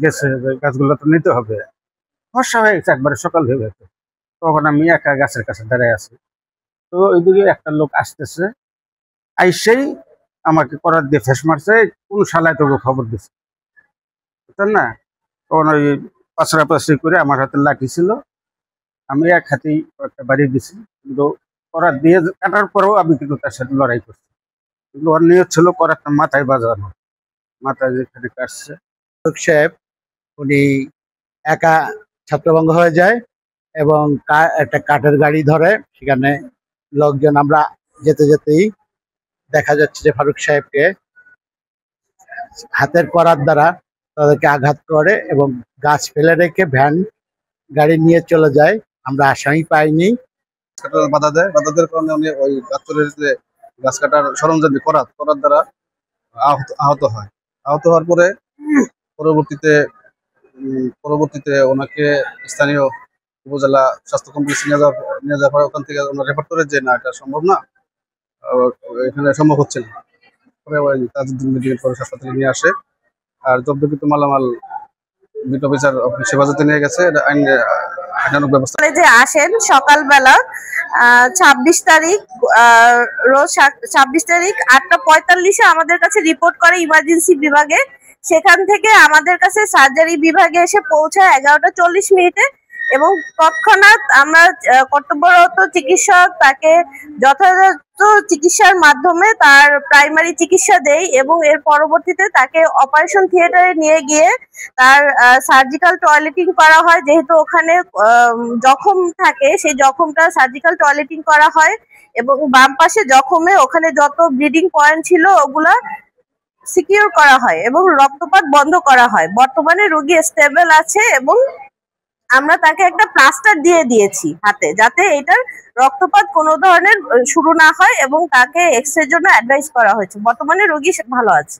গেছে যে গাছগুলো তো নিতে হবে। ফর্সা হয়ে গেছে একবারে, সকাল হয়ে গেছে। তখন আমি একা গাছের কাছে দাঁড়ায় আছি। তো ওইদিকে একটা লোক আসতেছে, আইসেই আমাকে করার দিয়ে ফেস মারছে, কোন শালায় তোকে খবর দিছে, বুঝছেন না? তখন ওই পাশাপাশি করে আমার হাতে লাঠি ছিল, আমি এক হাতেই একটা বাড়ি দিছি। কিন্তু করার দিয়ে কাটার পরেও আমি কিন্তু তার সাথে লড়াই করছি। কিন্তু ওর নিয়ত ছিল করারটা মাথায় বাজানো, মাথায় যেখানে কাটছে। ফারুক সাহেব উনি একা ছত্রভঙ্গ হয়ে যায় এবং একটা কাঠের গাড়ি ধরে। সেখানে লোকজন, আমরা যেতে যেতেই দেখা যাচ্ছে যে ফারুক সাহেবকে হাতের করার দ্বারা তাদেরকে আঘাত করে এবং গাছ ফেলে রেখে ভ্যান গাড়ি নিয়ে চলে যায়। আমরা আসামি পাইনি। বাধা দেয়, বাধা দেওয়ার কারণে উনি ওই গাছের যে গাছ কাটার সরঞ্জাম করার করার দ্বারা আহত হয়। আহত হওয়ার পরে পরবর্তীতে পরবর্তীতে ওনাকে স্থানীয় উপজেলা স্বাস্থ্য কমপ্লেক্সে নিয়ে যাওয়ার পরে ওখান থেকে ওনার রেফার করে যে না, এটা সম্ভব না, এখানে সম্ভব হচ্ছে না। পরে ওই তাজউদ্দিন মেডিকেল কলেজ হাসপাতালে নিয়ে আসে। আর জব্দকৃত মালামাল বিট অফিসার অফিস হেফাজতে নিয়ে গেছে। এটা আইনানুগ ব্যবস্থা। কলেজে আসেন সকালবেলা 26 তারিখ, রোজ 26 তারিখ 8:45-এ আমাদের কাছে রিপোর্ট করে ইমার্জেন্সি বিভাগে। সেখান থেকে আমাদের কাছে সার্জারি বিভাগে এসে পৌঁছায় 11:40 এবং তৎক্ষণাৎ আমরা কর্তব্যরত চিকিৎসক তাকে যথাযথ চিকিৎসার মাধ্যমে তার প্রাইমারি চিকিৎসা দেই এবং এর পরবর্তীতে তাকে অপারেশন থিয়েটারে নিয়ে গিয়ে তার সার্জিক্যাল টয়লেটিং করা হয়। যেহেতু ওখানে জখম থাকে, সেই জখমটা সার্জিক্যাল টয়লেটিং করা হয় এবং বাম পাশে জখমে ওখানে যত ব্লিডিং পয়েন্ট ছিল ওগুলা সিকিউর করা হয় এবং রক্তপাত বন্ধ করা হয়। বর্তমানে রোগী স্টেবল আছে এবং আমরা তাকে একটা প্লাস্টার দিয়ে দিয়েছি হাতে, যাতে এটার রক্তপাত কোনো ধরনের শুরু না হয় এবং তাকে এক্সরের জন্য অ্যাডভাইস করা হয়েছে। বর্তমানে রোগী ভালো আছে।